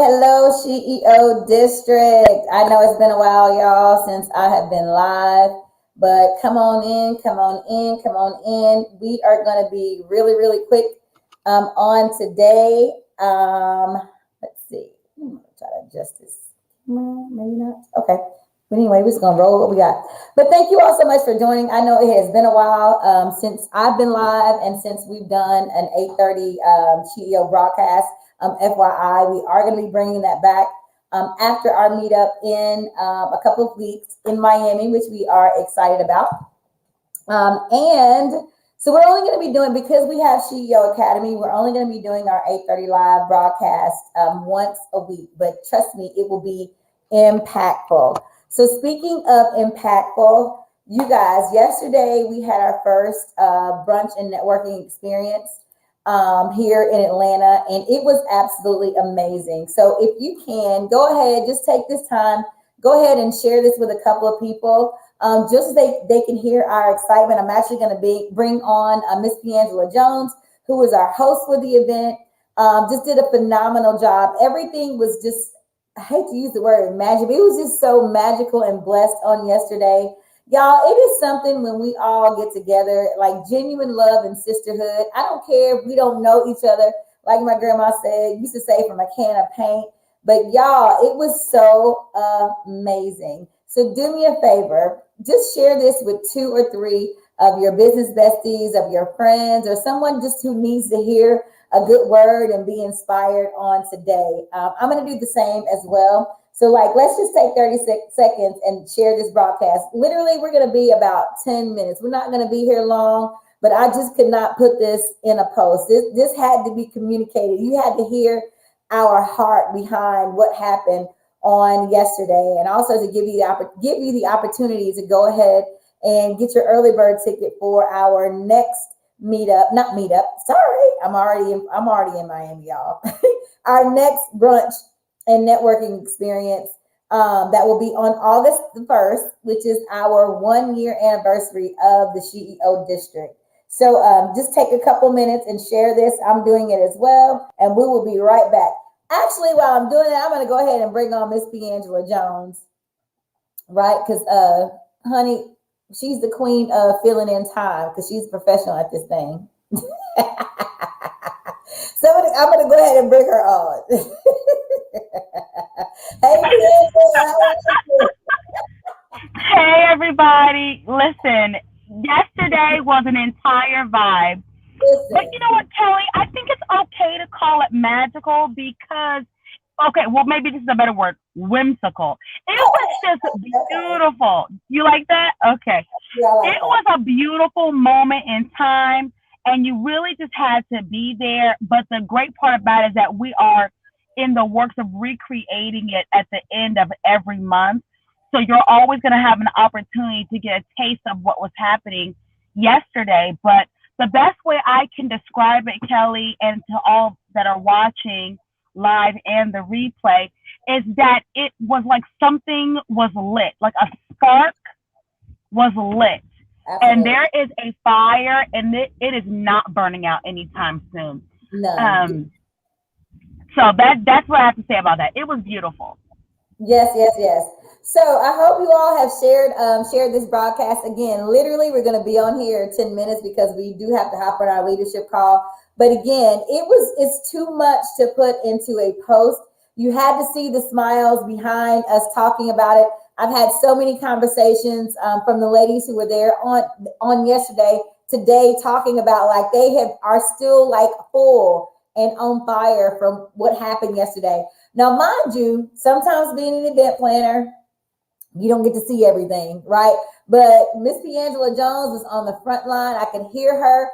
Hello, SheEO District. I know it's been a while, y'all, since I have been live, but come on in. We are going to be really quick on today. Let's see. I'm going to try to adjust this. Maybe not. Okay. But anyway, we're just going to roll what we got. But thank you all so much for joining. I know it has been a while since I've been live and since we've done an 8:30 SheEO broadcast. FYI, we are going to be bringing that back after our meetup in a couple of weeks in Miami, which we are excited about. And so we're only going to be doing, because we have SheEO Academy, we're only going to be doing our 8:30 live broadcast once a week. But trust me, it will be impactful. So speaking of impactful, you guys, yesterday we had our first brunch and networking experience here in Atlanta, and it was absolutely amazing. So if you can, go ahead, just take this time, go ahead and share this with a couple of people, just so they can hear our excitement. I'm actually going to bring on Miss Piangela Jones, who is our host for the event. Just did a phenomenal job. Everything was just, I hate to use the word magic, but it was just so magical and blessed on yesterday. Y'all, it is something when we all get together, like genuine love and sisterhood. I don't care if we don't know each other. Like my grandma used to say, from a can of paint. But y'all, it was so amazing. So do me a favor, just share this with 2 or 3 of your business besties, of your friends, or someone just who needs to hear a good word and be inspired on today. I'm going to do the same as well. So let's just take 30 seconds and share this broadcast. Literally, we're going to be about 10 minutes. We're not going to be here long, but I just could not put this in a post. This had to be communicated. You had to hear our heart behind what happened on yesterday, and also to give you the opportunity to go ahead and get your early bird ticket for our next I'm already in Miami, y'all. Our next brunch and networking experience that will be on August the 1st, which is our 1-year anniversary of the SheEO District. So just take a couple minutes and share this. I'm doing it as well, and we will be right back. Actually, while I'm doing that, I'm going to go ahead and bring on Miss Piangela Jones, right? Because, honey, she's the queen of filling in time because she's a professional at this thing. So I'm going to go ahead and bring her on. Hey, hey, everybody. Listen, yesterday was an entire vibe. But you know what, Kelly? I think it's okay to call it magical because, maybe this is a better word, whimsical. It was just beautiful. You like that? Okay. Yeah, it was a beautiful moment in time, and you really just had to be there. But the great part about it is that we are in the works of recreating it at the end of every month. So you're always going to have an opportunity to get a taste of what was happening yesterday. But the best way I can describe it, Kelly, and to all that are watching live and the replay, is that it was like something was lit, like a spark was lit. Absolutely. And there is a fire, and it is not burning out anytime soon. No. So that's what I have to say about that. It was beautiful. Yes, yes, yes. So I hope you all have shared this broadcast. Again, literally, we're going to be on here 10 minutes because we do have to hop on our leadership call. But again, it's too much to put into a post. You had to see the smiles behind us talking about it. I've had so many conversations from the ladies who were there on yesterday, today, talking about like they are still like full and on fire from what happened yesterday. Now, mind you, sometimes being an event planner, you don't get to see everything, right? But Miss Piangela Jones was on the front line. I could hear her,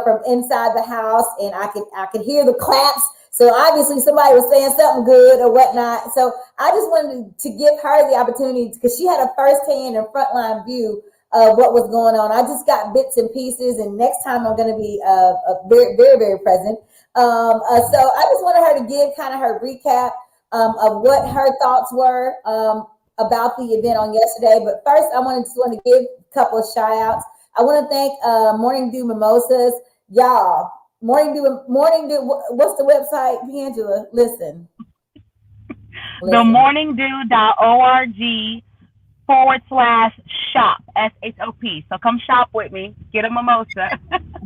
from inside the house, and I could hear the claps. So obviously somebody was saying something good or whatnot. So I just wanted to give her the opportunity because she had a firsthand and frontline view of what was going on. I just got bits and pieces, and next time I'm going to be very, very, very present. So I just wanted her to give kind of her recap of what her thoughts were about the event on yesterday. But first, I just want to give a couple of shout outs. I want to thank Morning Dew Mimosas. Y'all, Morning Dew, what's the website, Angela? Listen. themorningdew.org/shop, SHOP. So come shop with me. Get a mimosa.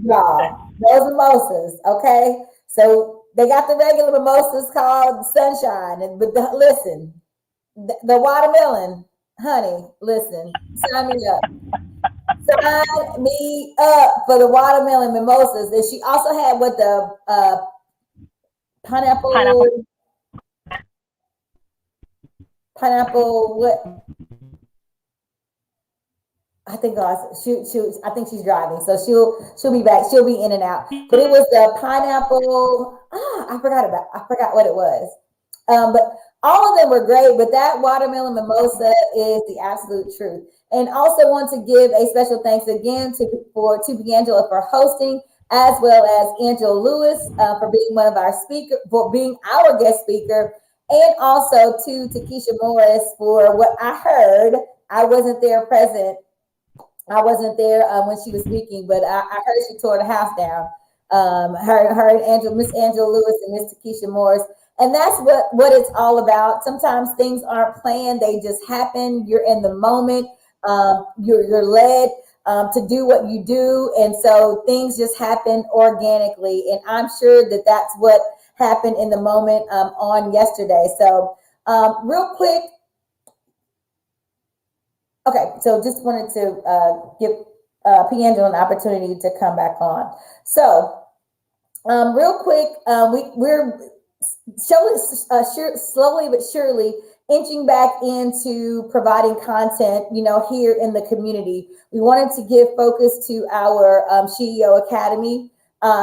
Y'all, those mimosas, okay? So they got the regular mimosas called Sunshine, but listen, the watermelon, honey, listen, sign me up. Sign me up for the watermelon mimosas. And she also had what the pineapple, what? I think I think she's driving, so she'll be back. She'll be in and out. But it was the pineapple. I forgot what it was. But all of them were great. But that watermelon mimosa is the absolute truth. And also want to give a special thanks again to Piangela for hosting, as well as Angela Lewis for being for being our guest speaker, and also to Takesha Morris for what I heard. I wasn't there present. I wasn't there when she was speaking, but I heard she tore the house down. Her and Miss Angela Lewis and Miss Takesha Morris. And that's what it's all about. Sometimes things aren't planned. They just happen. You're in the moment. You're led to do what you do. And so things just happen organically. And I'm sure that that's what happened in the moment on yesterday. So real quick. Okay, so just wanted to give Piangela an opportunity to come back on. So real quick, we're slowly but surely inching back into providing content, here in the community. We wanted to give focus to our SheEO Academy,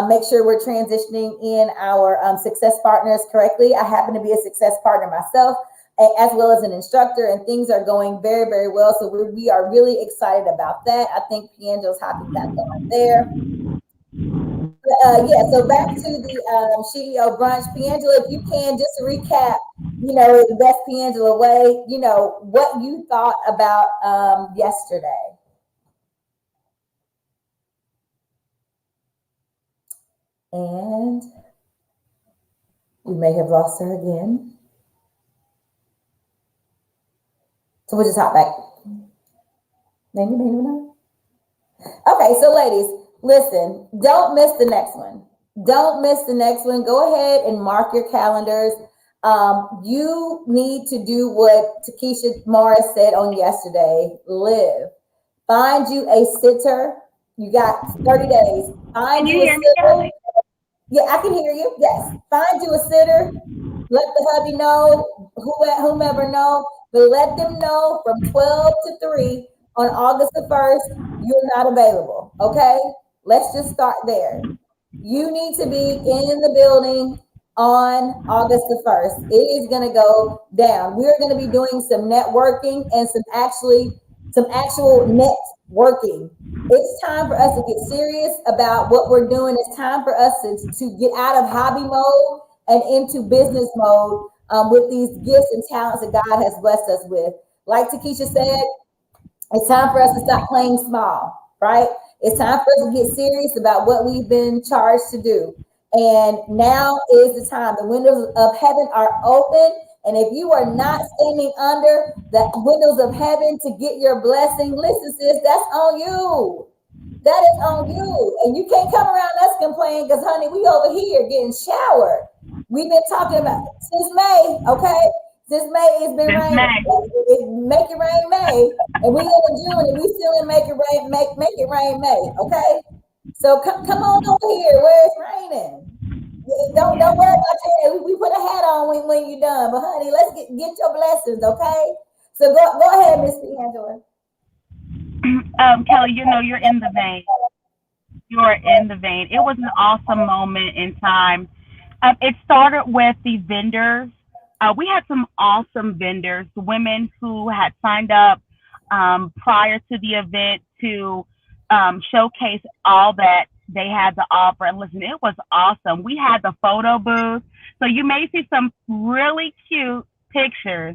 make sure we're transitioning in our success partners correctly. I happen to be a success partner myself, as well as an instructor, and things are going very, very well. So we are really excited about that. I think Piangela's hopping back on there. So back to the SheEO brunch. Piangela, if you can, just to recap, the best Piangela way, what you thought about yesterday. And we may have lost her again. So we'll just hop back. Maybe not. Okay, so ladies, listen, don't miss the next one. Don't miss the next one. Go ahead and mark your calendars. You need to do what Takesha Morris said on yesterday. Live. Find you a sitter. You got 30 days. Find you a sitter. Yeah, I can hear you. Yes. Find you a sitter. Let the hubby know, whomever know, but let them know from 12 to 3 on August the 1st, you're not available. Okay? Let's just start there. You need to be in the building on August the 1st. It is going to go down. We're going to be doing some networking and some actual networking. It's time for us to get serious about what we're doing. It's time for us to get out of hobby mode and into business mode with these gifts and talents that God has blessed us with. Like Takesha said, it's time for us to stop playing small, right? It's time for us to get serious about what we've been charged to do. And now is the time. The windows of heaven are open. And if you are not standing under the windows of heaven to get your blessing, listen, sis, that's on you. That is on you. And you can't come around us complaining because, honey, we over here getting showered. We've been talking about since May, okay? Since May, it's been Since raining. May. Make it rain May. And we in June and we still in make it rain, make it rain May, okay? So come on over here where it's raining. Don't worry about your hair. We put a hat on when you're done. But honey, let's get your blessings, okay? So go ahead, Miss Angela. Kelly, you're in the vein. You are in the vein. It was an awesome moment in time. It started with the vendors. We had some awesome vendors, women who had signed up prior to the event to showcase all that they had to offer. And listen, it was awesome. We had the photo booth. So you may see some really cute pictures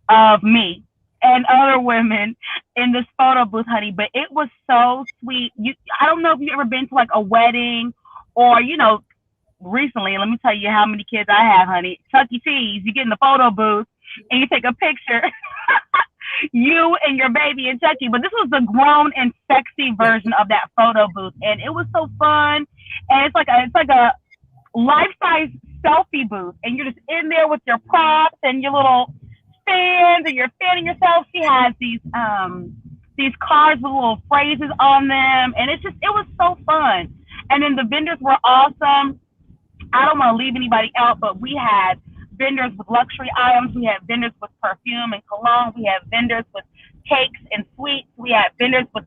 of me and other women in this photo booth, honey. But it was so sweet. I don't know if you've ever been to like a wedding or, recently, let me tell you how many kids I have, honey. Chuck E. Cheese, you get in the photo booth and you take a picture, you and your baby and Chucky. But this was the grown and sexy version of that photo booth, and it was so fun. And it's like a life-size selfie booth, and you're just in there with your props and your little stands, and you're fanning yourself. She has these cards with little phrases on them, and it was so fun. And then the vendors were awesome. I don't want to leave anybody out, but we had vendors with luxury items. We had vendors with perfume and cologne. We had vendors with cakes and sweets. We had vendors with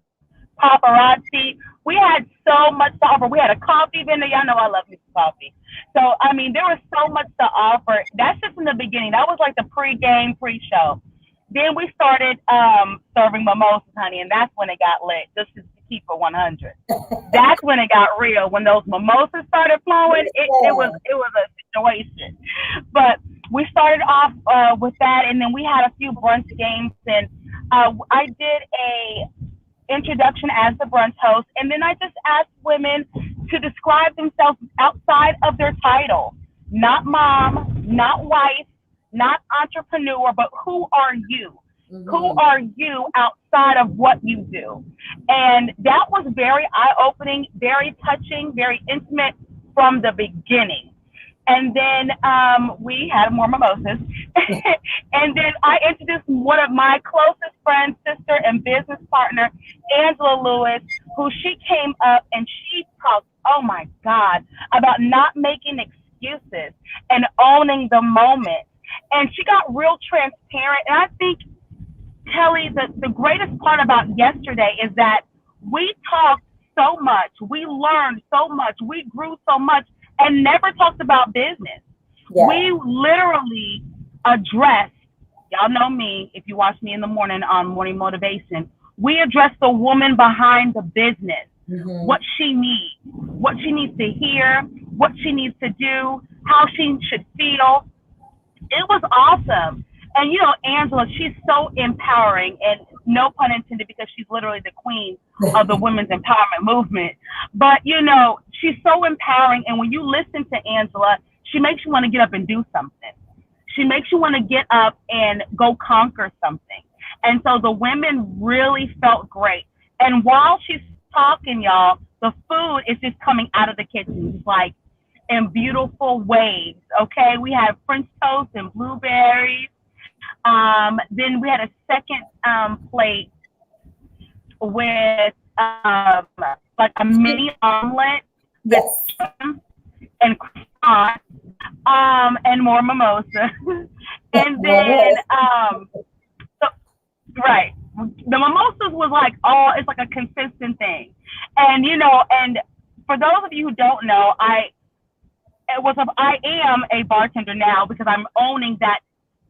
paparazzi. We had so much to offer. We had a coffee vendor. Y'all know I love me some coffee. So, I mean, there was so much to offer. That's just in the beginning. That was like the pre-game, pre-show. Then we started serving mimosas, honey, and that's when it got lit. This is to keep it 100. That's when it got real. When those mimosas started flowing, it was a situation. But we started off with that, and then we had a few brunch games, and I did a introduction as the brunch host, and then I just asked women to describe themselves outside of their title. Not mom, not wife, not entrepreneur, but who are you? Mm-hmm. Who are you outside of what you do? And that was very eye-opening, very touching, very intimate from the beginning. And then we had more mimosas. And then I introduced one of my closest friends, sister, and business partner, Angela Lewis, who she came up and she talked, oh my God, about not making excuses and owning the moment. And she got real transparent. And I think, Kelly, the greatest part about yesterday is that we talked so much, we learned so much, we grew so much, and never talked about business. Yeah. We literally addressed, y'all know me, if you watch me in the morning on Morning Motivation, we addressed the woman behind the business, mm-hmm. what she needs to hear, what she needs to do, how she should feel. It was awesome. And, Angela, she's so empowering, and no pun intended, because she's literally the queen of the women's empowerment movement. But, she's so empowering. And when you listen to Angela, she makes you want to get up and do something. She makes you want to get up and go conquer something. And so the women really felt great. And while she's talking, y'all, the food is just coming out of the kitchen. It's like in beautiful waves. Okay. We had French toast and blueberries. Then we had a second plate with like a mini omelet, yes, and croissant, and more mimosa. And then right, the mimosas was like it's like a consistent thing. And and for those of you who don't know, I am a bartender now because I'm owning that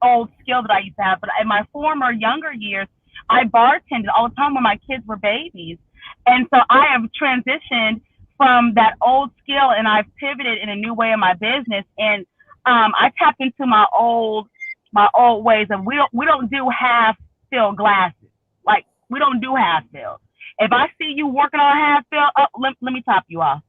old skill that I used to have. But in my former younger years, I bartended all the time when my kids were babies. And so I have transitioned from that old skill, and I've pivoted in a new way in my business. And I tapped into my old ways, and we don't do half filled glasses. Like, we don't do half filled. If I see you working on half filled, let me top you off.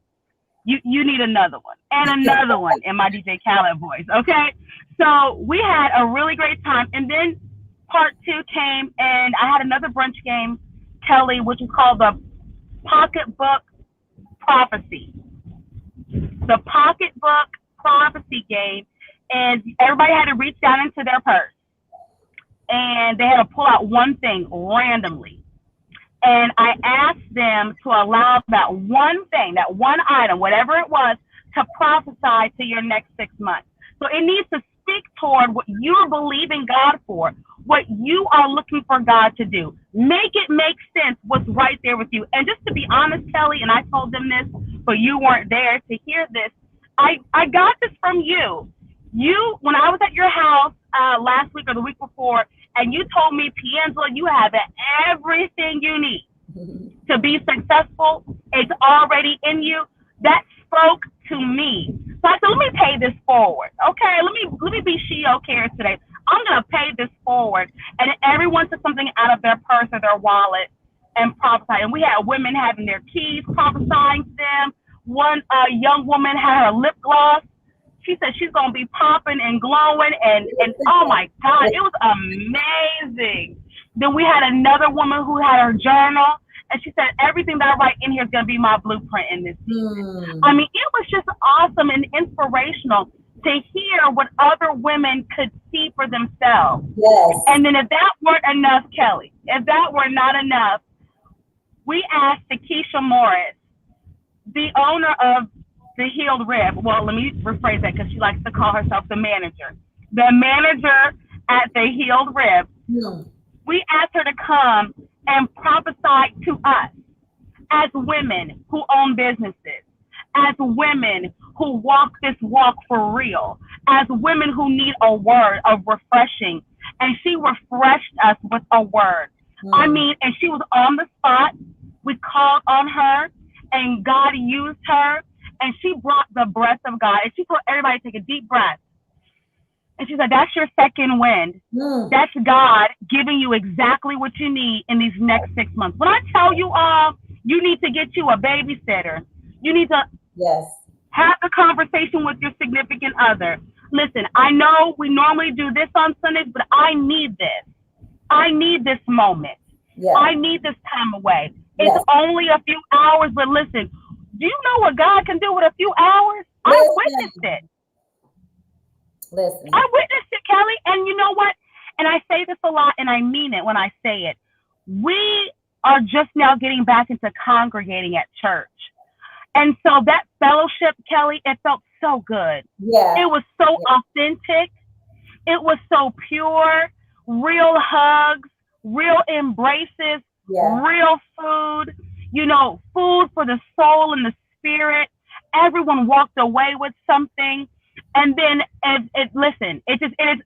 you need another one and another one in my DJ Khaled voice. Okay. So we had a really great time. And then part two came and I had another brunch game, Kelly, which is called the Pocketbook Prophecy. The Pocketbook Prophecy game. And everybody had to reach down into their purse. And they had to pull out one thing randomly. And I asked them to allow that one thing, that one item, whatever it was, to prophesy to your next 6 months. So it needs to speak toward what you're believing God for, what you are looking for God to do. Make it make sense what's right there with you. And just to be honest, Kelly, and I told them this, but you weren't there to hear this, I got this from you. You, when I was at your house last week or the week before, and you told me, Piangela, you have everything you need to be successful. It's already in you. That spoke to me. So I said, let me pay this forward. Okay, let me be SheEO Cares today. I'm gonna pay this forward. And everyone took something out of their purse or their wallet and prophesied. And we had women having their keys prophesying to them. One young woman had her lip gloss. She said she's gonna be popping and glowing, and oh my God, it was amazing. Then we had another woman who had her journal, and she said everything that I write in here is gonna be my blueprint in this season. I mean, it was just awesome and inspirational to hear what other women could see for themselves. Yes. And then if that weren't enough, Kelly, if that were not enough, we asked Keisha Morris, the owner of the Healed Rib. Well, let me rephrase that because she likes to call herself the manager. The manager at the Healed Rib. We asked her to come and prophesy to us as women who own businesses, as women who walk this walk for real, as women who need a word of refreshing. And she refreshed us with a word. I mean, and she was on the spot. We called on her and God used her. And she brought the breath of God. And she told everybody to take a deep breath. And she said, that's your second wind. That's God giving you exactly what you need in these next 6 months. When I tell you all, you need to get you a babysitter. You need to have a conversation with your significant other. Listen, I know we normally do this on Sundays, but I need this. I need this moment. I need this time away. It's only a few hours, but listen, do you know what God can do with a few hours? I witnessed it. I witnessed it, Kelly. And you know what? And I say this a lot, and I mean it when I say it. We are just now getting back into congregating at church. And so that fellowship, Kelly, it felt so good. It was so authentic. It was so pure. Real hugs, real embraces, real food. You know, food for the soul and the spirit. Everyone walked away with something. And then,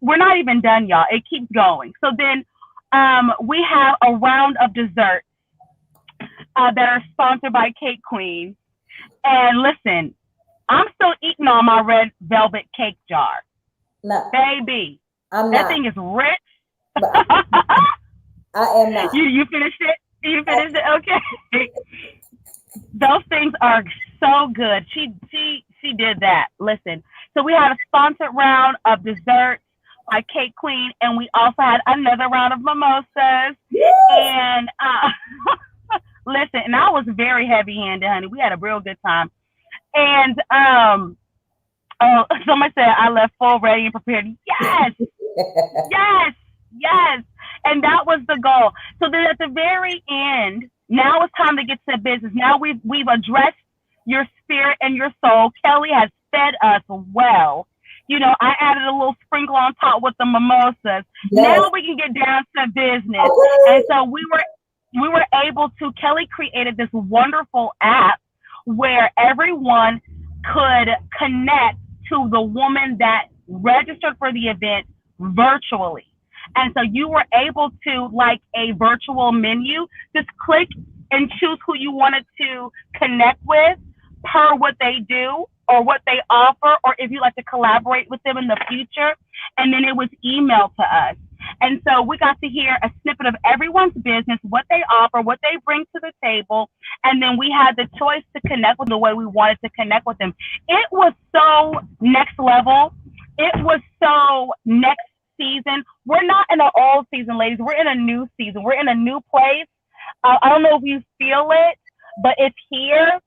we're not even done, y'all. It keeps going. So then we have a round of desserts that are sponsored by Cake Queen. And listen, I'm still eating on my red velvet cake jar. No. Baby, that thing is rich. I am not. You finished it? You finished it? Okay. Those things are so good. She did that. Listen. So we had a sponsored round of desserts by Cake Queen, and we also had another round of mimosas. And listen, and I was very heavy-handed, honey. We had a real good time. And somebody said I left full, ready, and prepared. Yes, yes. And that was the goal. So then at the very end, now it's time to get to business. Now we've addressed your spirit and your soul. Kelly has fed us well. You know, I added a little sprinkle on top with the mimosas. Now we can get down to business. And so we were able to, Kelly created this wonderful app where everyone could connect to the woman that registered for the event virtually. And so you were able to, like a virtual menu, just click and choose who you wanted to connect with per what they do or what they offer, or if you like to collaborate with them in the future. And then it was emailed to us. And so we got to hear a snippet of everyone's business, what they offer, what they bring to the table. And then we had the choice to connect with them the way we wanted to connect with them. It was so next level. It was so next season. We're not in an old season, ladies. We're in a new season. We're in a new place. I don't know if you feel it, but it's here.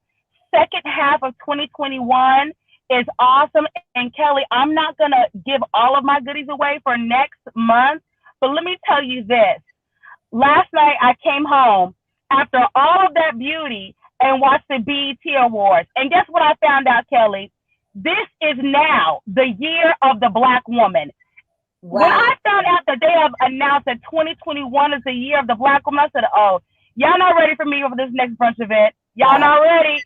Second half of 2021 is awesome. And Kelly, I'm not going to give all of my goodies away for next month, but let me tell you this. Last night I came home after all of that beauty and watched the BET Awards. And guess what I found out, Kelly? This is now the year of the Black woman. Wow. When I found out that they have announced that 2021 is the year of the Black woman, I said, oh, y'all not ready for me over this next brunch event. Y'all not ready.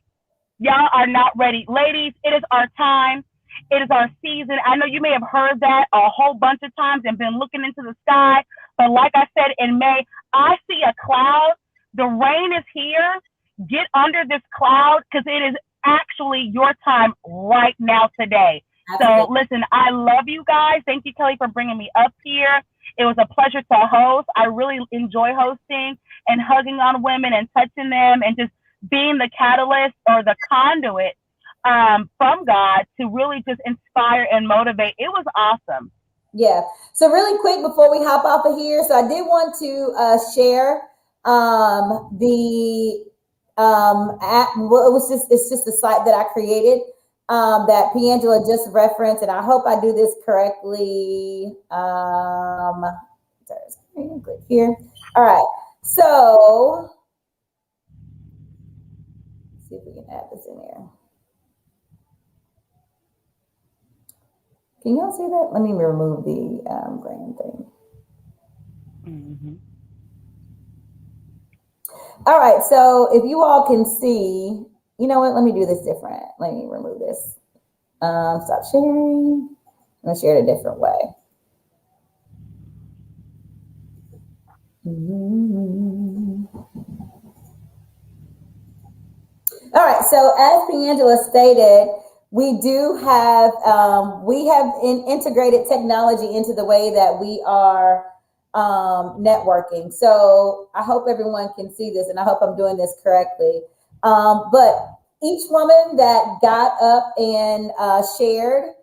Y'all are not ready. Ladies, it is our time. It is our season. I know you may have heard that a whole bunch of times and been looking into the sky. But like I said in May, I see a cloud. The rain is here. Get under this cloud because it is actually your time right now today. So listen, I love you guys. Thank you, Kelly, for bringing me up here. It was a pleasure to host. I really enjoy hosting and hugging on women and touching them and just being the catalyst or the conduit from God to really just inspire and motivate. It was awesome. Yeah. So really quick before we hop off of here, so I did want to share the app. Well, it's just a site that I created that Piangela just referenced, and I hope I do this correctly. Click here. All right. So let's see if we can add this in here. Can y'all see that? Let me remove the grand thing. Mm-hmm. All right, so if you all can see, you know what? Let me do this different. Let me remove this. Stop sharing. I'm going to share it a different way. Mm-hmm. All right, so as Piangela stated, we do have integrated technology into the way that we are networking. So I hope everyone can see this, and I hope I'm doing this correctly. But each woman that got up and shared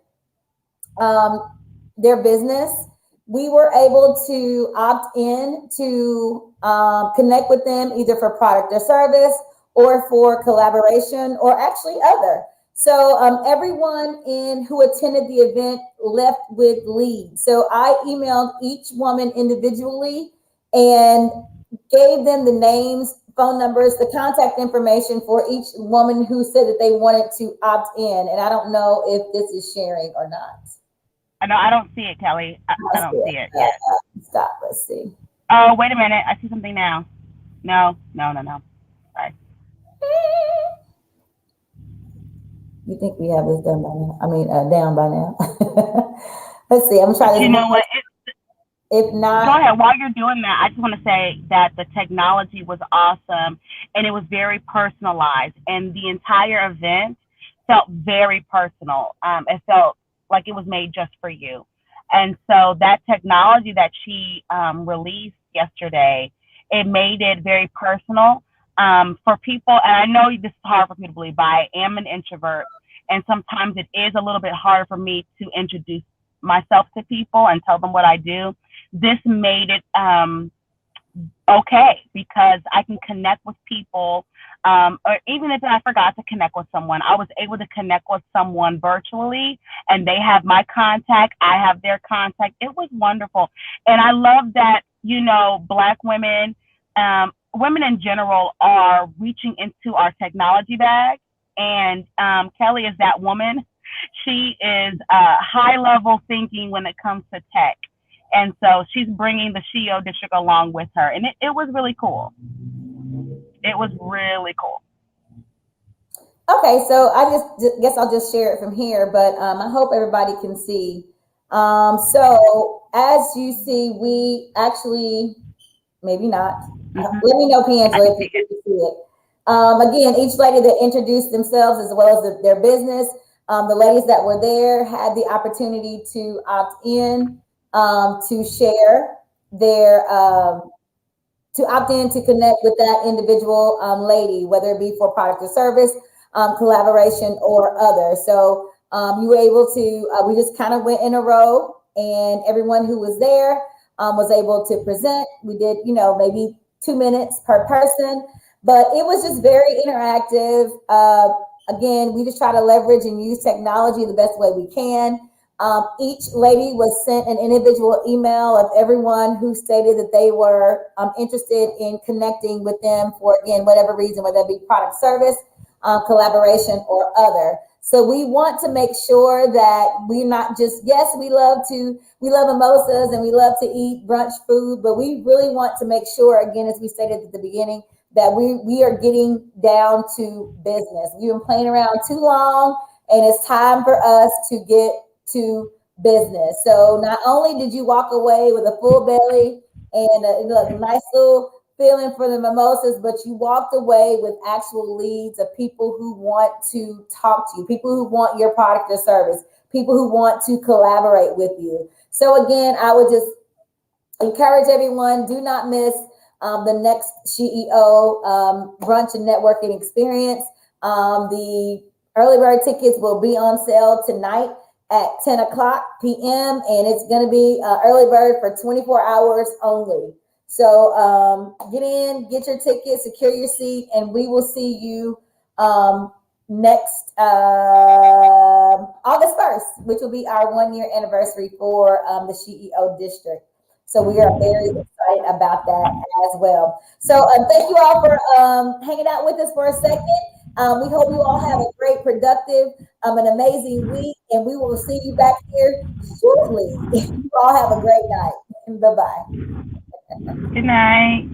their business, we were able to opt in to connect with them either for product or service or for collaboration or actually other. So everyone who attended the event left with leads. So I emailed each woman individually and gave them the names, phone numbers, the contact information for each woman who said that they wanted to opt in. And I don't know if this is sharing or not. I don't see it, Kelly. I don't see it. Stop. Let's see. Oh, wait a minute. I see something now. No. Sorry. You think we have this done by now? I mean, down by now. Let's see. I'm trying to. You know what? If not, go ahead. While you're doing that, I just want to say that the technology was awesome and it was very personalized, and the entire event felt very personal. It felt like it was made just for you. And so that technology that she released yesterday, it made it very personal for people. And I know this is hard for people to believe, but I am an introvert. And sometimes it is a little bit harder for me to introduce myself to people and tell them what I do. This made it okay because I can connect with people. Or even if I forgot to connect with someone, I was able to connect with someone virtually and they have my contact. I have their contact. It was wonderful. And I love that, you know, Black women, women in general are reaching into our technology bag. And Kelly is that woman. She is high level thinking when it comes to tech. And so she's bringing the SheEO district along with her. And it was really cool. It was really cool. Okay, so I just guess I'll just share it from here, but I hope everybody can see. So as you see, we actually, maybe not. Mm-hmm. Let me know, Piangela, if you can see it. Again, each lady that introduced themselves as well as their business, the ladies that were there had the opportunity to opt in to share. their to opt in to connect with that individual lady, whether it be for product or service, collaboration, or other. So you were able to, we just kind of went in a row, and everyone who was there was able to present. We did, maybe 2 minutes per person, but it was just very interactive. Again, we just try to leverage and use technology the best way we can. Each lady was sent an individual email of everyone who stated that they were interested in connecting with them for, again, whatever reason, whether it be product, service, collaboration, or other. So we want to make sure that we're not just, yes, we love mimosas and we love to eat brunch food, but we really want to make sure, again, as we stated at the beginning, that we are getting down to business. We've been playing around too long, and it's time for us to get to business. So not only did you walk away with a full belly and a nice little feeling for the mimosas, but you walked away with actual leads of people who want to talk to you, people who want your product or service, people who want to collaborate with you. So again, I would just encourage everyone, do not miss the next SheEO brunch and networking experience. The early bird tickets will be on sale tonight at 10 o'clock p.m. and it's going to be early bird for 24 hours only. So get in, get your ticket, secure your seat, and we will see you next August 1st, which will be our 1 year anniversary for the SheEO district. So we are very excited about that as well. So thank you all for hanging out with us for a second. We hope you all have a great, productive, an amazing week, and we will see you back here shortly. You all have a great night. Bye-bye. Good night.